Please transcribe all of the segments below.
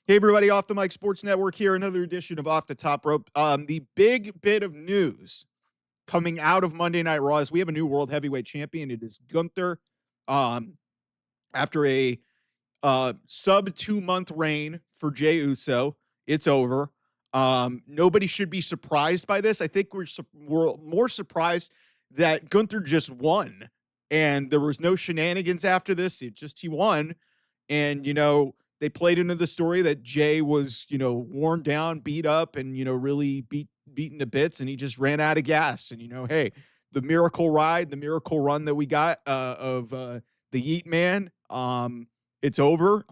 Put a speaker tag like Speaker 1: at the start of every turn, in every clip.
Speaker 1: Hey, everybody, Off the Mic Sports Network here, another edition of Off the Top Rope. The big bit of news coming out of Monday Night Raw is we have a new World Heavyweight Champion. It is Gunther. Um, After a sub 2 month reign for Jey Uso, it's over. Nobody should be surprised by this. I think we're more surprised that Gunther just won and there was no shenanigans after this. He won. And, they played into the story that Jay was, worn down, beat up, and, really beaten to bits, and he just ran out of gas. And, hey, the miracle ride, the miracle run that we got of the Yeet Man, it's over.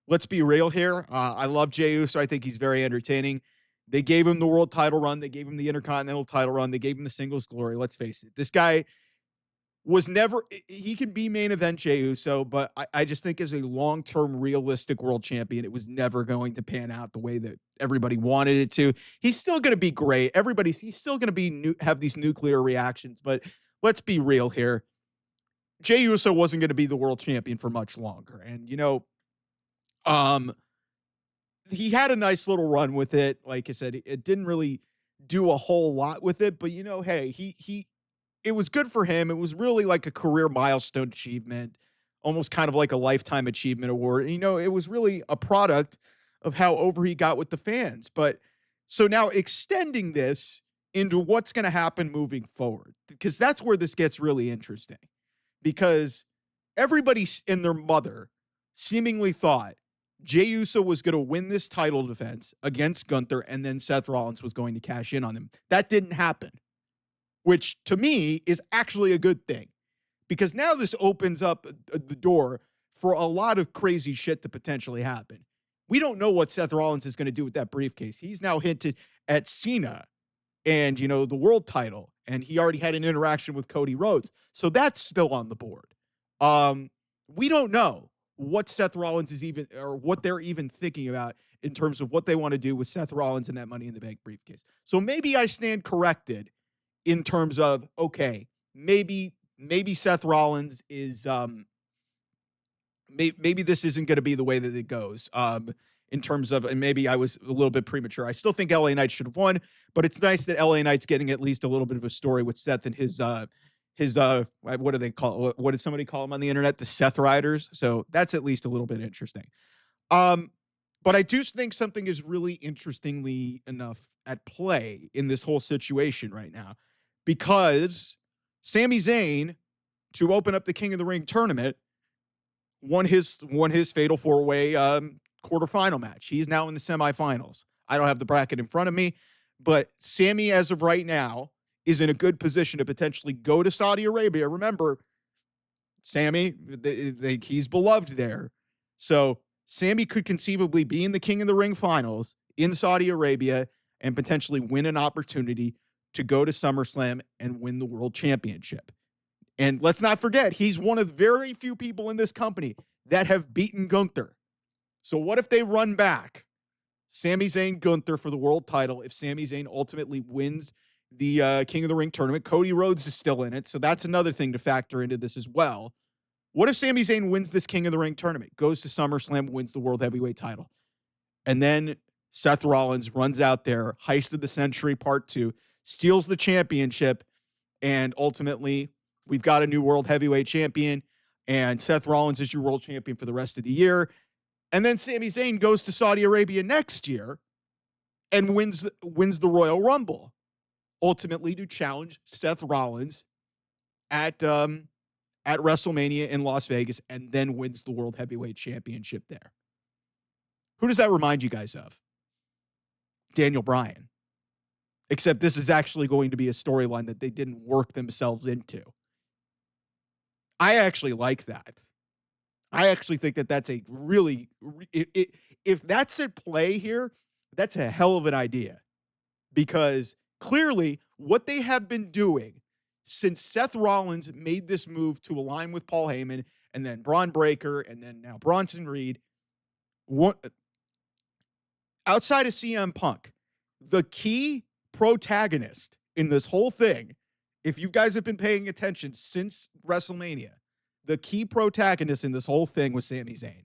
Speaker 1: Let's be real here. I love Jey Uso. I think he's very entertaining. They gave him the world title run. They gave him the Intercontinental title run. They gave him the singles glory. Let's face it. This guy was never, he can be main event Jey Uso, but I just think as a long-term realistic world champion, it was never going to pan out the way that everybody wanted it to. He's still going to be great. He's still going to have these nuclear reactions, but let's be real here. Jey Uso wasn't going to be the world champion for much longer. And, um, he had a nice little run with it. Like I said, it didn't really do a whole lot with it, but hey, it was good for him. It was really like a career milestone achievement, almost kind of like a lifetime achievement award. It was really a product of how over he got with the fans. But so now extending this into what's going to happen moving forward, because that's where this gets really interesting, because everybody and their mother seemingly thought Jey Uso was going to win this title defense against Gunther, and then Seth Rollins was going to cash in on him. That didn't happen, which to me is actually a good thing, because now this opens up the door for a lot of crazy shit to potentially happen. We don't know what Seth Rollins is going to do with that briefcase. He's now hinted at Cena and, the world title, and he already had an interaction with Cody Rhodes. So that's still on the board. We don't know what Seth Rollins is even, or what they're even thinking about in terms of what they want to do with Seth Rollins and that Money in the Bank briefcase. So maybe I stand corrected in terms of, okay, maybe Seth Rollins is maybe this isn't going to be the way that it goes. In terms of, and maybe I was a little bit premature. I still think LA Knight should have won, but it's nice that LA Knight's getting at least a little bit of a story with Seth and his what do they call, what did somebody call them on the internet? The Seth Riders. So that's at least a little bit interesting. But I do think something is really interestingly enough at play in this whole situation right now, because Sami Zayn, to open up the King of the Ring tournament, won his fatal four-way quarterfinal match. He's now in the semifinals. I don't have the bracket in front of me, but Sami, as of right now, is in a good position to potentially go to Saudi Arabia. Remember, Sami, he's beloved there. So Sami could conceivably be in the King of the Ring finals in Saudi Arabia and potentially win an opportunity to go to SummerSlam and win the world championship. And let's not forget, he's one of very few people in this company that have beaten Gunther. So what if they run back Sami Zayn, Gunther for the world title? If Sami Zayn ultimately wins the King of the Ring tournament, Cody Rhodes is still in it. So that's another thing to factor into this as well. What if Sami Zayn wins this King of the Ring tournament, goes to SummerSlam, wins the World Heavyweight title, and then Seth Rollins runs out there, Heist of the Century Part 2, steals the championship, and ultimately we've got a new World Heavyweight Champion, and Seth Rollins is your world champion for the rest of the year. And then Sami Zayn goes to Saudi Arabia next year and wins the Royal Rumble, ultimately to challenge Seth Rollins at WrestleMania in Las Vegas, and then wins the World Heavyweight Championship there. Who does that remind you guys of? Daniel Bryan. Except this is actually going to be a storyline that they didn't work themselves into. I actually like that. I actually think that that's a really, if that's at play here, that's a hell of an idea. Because clearly what they have been doing since Seth Rollins made this move to align with Paul Heyman, and then Braun Breaker, and then now Bronson Reed, outside of CM Punk, the key protagonist in this whole thing, if you guys have been paying attention since WrestleMania, the key protagonist in this whole thing was Sami Zayn.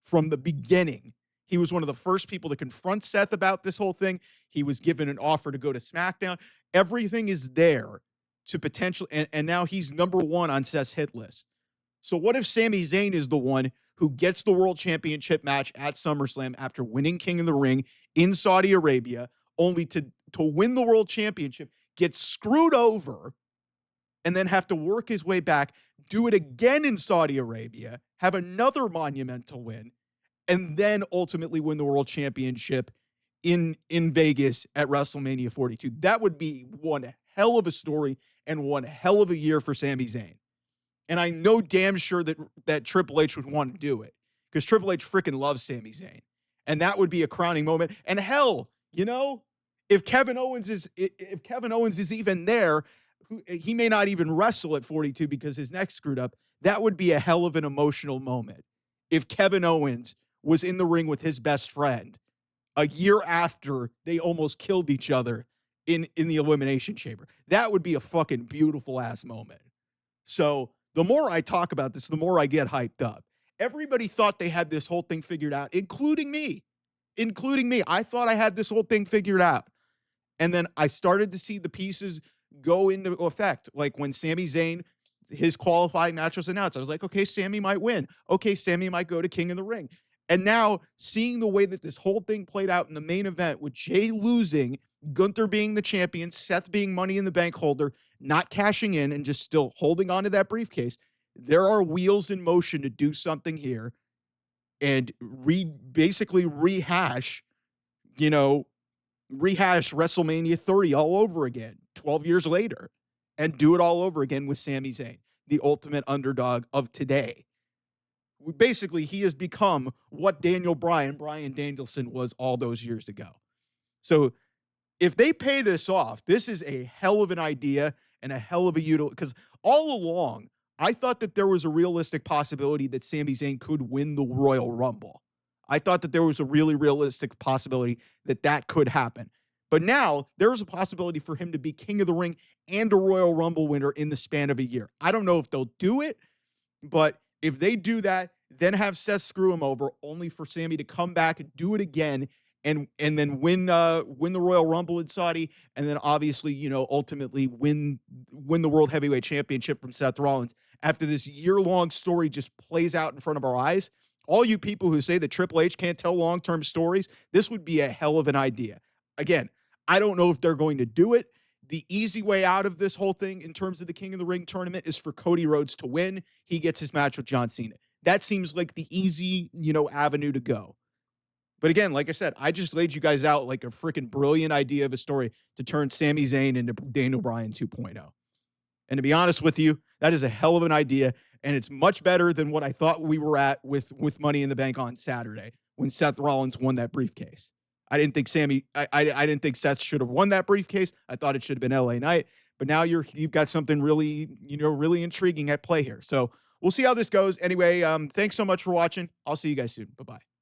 Speaker 1: from the beginning. He was one of the first people to confront Seth about this whole thing. He was given an offer to go to SmackDown. Everything is there to potentially, and now he's number one on Seth's hit list. So what if Sami Zayn is the one who gets the world championship match at SummerSlam after winning King of the Ring in Saudi Arabia, only to win the world championship, get screwed over, and then have to work his way back, do it again in Saudi Arabia, have another monumental win, and then ultimately win the world championship in Vegas at WrestleMania 42. That would be one hell of a story and one hell of a year for Sami Zayn. And I know damn sure that Triple H would want to do it because Triple H freaking loves Sami Zayn. And that would be a crowning moment. And hell, if Kevin Owens is even there, he may not even wrestle at 42 because his neck's screwed up. That would be a hell of an emotional moment if Kevin Owens was in the ring with his best friend a year after they almost killed each other in the Elimination Chamber. That would be a fucking beautiful ass moment. So the more I talk about this, the more I get hyped up. Everybody thought they had this whole thing figured out, including me. I thought I had this whole thing figured out. And then I started to see the pieces go into effect. Like when Sami Zayn, his qualifying match was announced, I was like, okay, Sami might win. Okay, Sami might go to King of the Ring. And now seeing the way that this whole thing played out in the main event with Jay losing, Gunther being the champion, Seth being Money in the Bank holder, not cashing in and just still holding on to that briefcase, there are wheels in motion to do something here and basically rehash WrestleMania 30 all over again 12 years later and do it all over again with Sami Zayn, the ultimate underdog of today. Basically, he has become what Bryan Danielson was all those years ago. So if they pay this off, this is a hell of an idea and a hell of a because all along, I thought that there was a realistic possibility that Sami Zayn could win the Royal Rumble. I thought that there was a really realistic possibility that could happen. But now there is a possibility for him to be King of the Ring and a Royal Rumble winner in the span of a year. I don't know if they'll do it, but if they do that, then have Seth screw him over, only for Sami to come back and do it again and then win the Royal Rumble in Saudi, and then obviously, ultimately win the World Heavyweight Championship from Seth Rollins. After this year-long story just plays out in front of our eyes, all you people who say that Triple H can't tell long-term stories, this would be a hell of an idea. Again, I don't know if they're going to do it. The easy way out of this whole thing in terms of the King of the Ring tournament is for Cody Rhodes to win. He gets his match with John Cena. That seems like the easy, avenue to go. But again, like I said, I just laid you guys out like a freaking brilliant idea of a story to turn Sami Zayn into Daniel Bryan 2.0. And to be honest with you, that is a hell of an idea, and it's much better than what I thought we were at with Money in the Bank on Saturday when Seth Rollins won that briefcase. I didn't think I didn't think Seth should have won that briefcase. I thought it should have been LA Knight. But now you've got something really, really intriguing at play here. So we'll see how this goes. Anyway, thanks so much for watching. I'll see you guys soon. Bye-bye.